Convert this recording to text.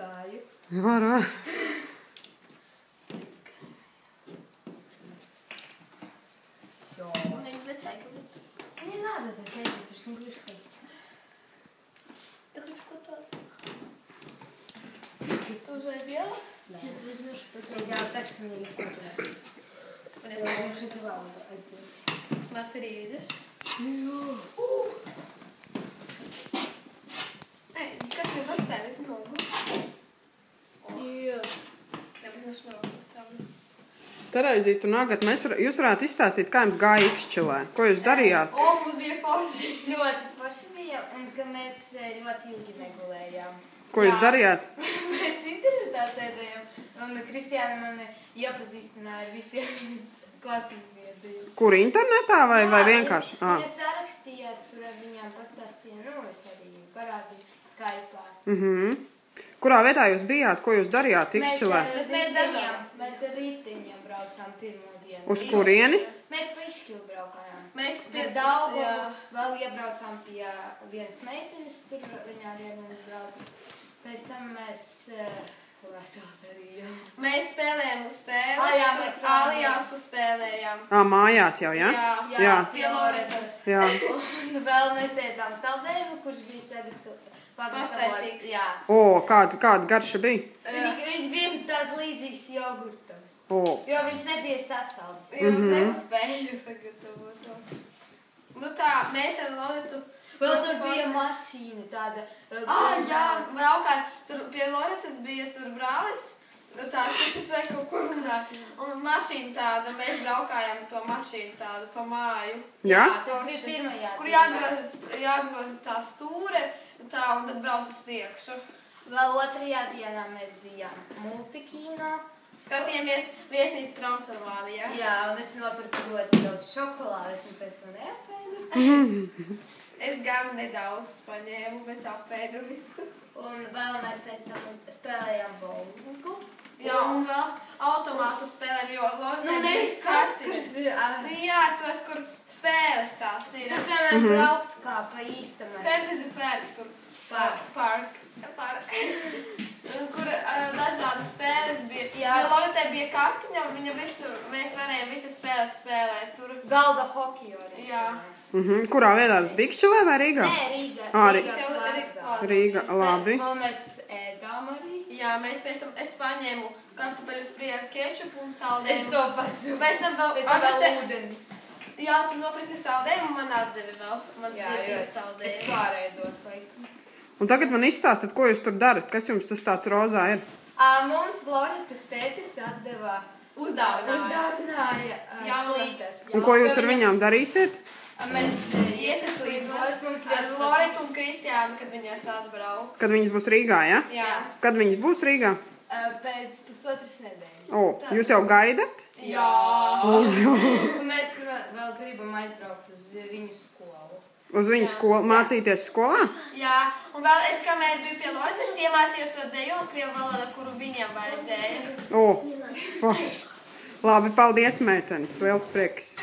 gāju. Var. Всё. Не затягивается. Не надо затягивать, ты ж не будешь ходить. Я хочу кататься. Ты тоже одела? Да. Сейчас возьмешь Я делала так, что мне легко туда. Я уже одевала один. Смотри, видишь? Эй, как мне поставить ногу? Нет. Я бы наш ногу поставлю. Terēzīt un Agata, jūs varētu izstāstīt, kā jums gāja Ikšķilē? Ko jūs darījāt? O, mums bija forši. Ļoti forši bija, un ka mēs ļoti ilgi negulējām. Ko jūs darījāt? Mēs internetā sēdējām, un Kristiāna mani iepazīstināja ar visiem viņas klases biedriem. Kur internetā vai vienkārši? Viņa sarakstījās, tur ar viņām pastāstīja, es arī parādīju Skype'ā. Kurā vietā jūs bijāt? Ko jūs darījāt Ikšķilē? Mēs ar riteņiem braucām pirmo dienu. Uz kurieni? Mēs pa Iškilu braukājām. Mēs pie Daugavu vēl iebraucām pie vienas meitenes, tur viņa arī ar mums brauca. Pēc tam mēs, ko mēs vēl darījām? Mēs spēlējām spēles, mēs Alijās spēlējām. Mājās jau, ja? Jā, pie Loretas. Jā. Un vēl mēs ēdām saldējumu, kurš bija pagatavots. Jā. Kāda garša bija? Viņš bija tāds līdzīgs jogurtam. Jo viņš nebija sasaldis. Jūs nespēja sagatavot to. Nu tā, mēs ar Loretu... Vēl tur bija mašīna tāda... Jā, braukājām. Tur pie Loretas bija tur brālis. Tās pušas vai kaut kur runā. Un mašīna tāda, mēs braukājām to mašīnu tādu pa māju. Jā? Tas bija pirmajā. Kur jāgroza tā stūre, tā, un tad brauc uz priekšu. Vēl otrajā dienā mēs bijām multikīnā. Skatījāmies Viesnīcu Transilvānijā. Jā, un es nopirku ļoti daudz šokolādes un pēc tam neapēdu. Es gan nedaudz paņēmu, bet apēdu visu. Un vēl mēs pēc tam spēlējām bowlingu. Jā, un vēl automātu spēlēm, jo Loretē nevis tas, kurš... Jā, tos, kur spēles tās ir. Tur, piemēram, braukt kā pa īstamai. Fantasy Park tur. Park. Kur dažādas spēles bija. Jo Loretē bija kartiņa, un viņa visur, mēs varējām visas spēles spēlēt. Tur galda hokeju arī. Jā. Kurā vietā tas bija Ikšķilē vai Rīgā? Nē, Rīgā. Rīga, labi. Vēl mēs ēdām arī. Jā, mēs pēc tam, es paņēmu kartupeļus frie ar kečupu un saldējumu. Es to pašu. Pēc tam vēl ūdeni. Jā, tu nopirki saldējumu, man atdevi vēl. Man bija saldējumu. Es pārēdos, laikam. Un tagad man izstāstat, ko jūs tur darat? Kas jums tas tāds rozā ir? Mums Loretas tētis atdeva uzdāvināja slīdes. Un ko jūs ar viņām darīsiet? Mēs iesim slīdot. Ar Loretu un Kristiānu, kad viņas atbrauc. Kad viņas būs Rīgā, ja? Jā. Kad viņas būs Rīgā? Pēc pusotras nedēļas. Jūs jau gaidat? Jā. Mēs vēl gribam aizbraukt uz viņu skolu. Uz viņu skolu, mācīties skolā? Jā, un vēl es, kamēr biju pie Loretas, iemācījos to dzejolu krievu valodā, kuru viņam vajadzēja. Forši. Labi, paldies, meitenes. Liels prieks.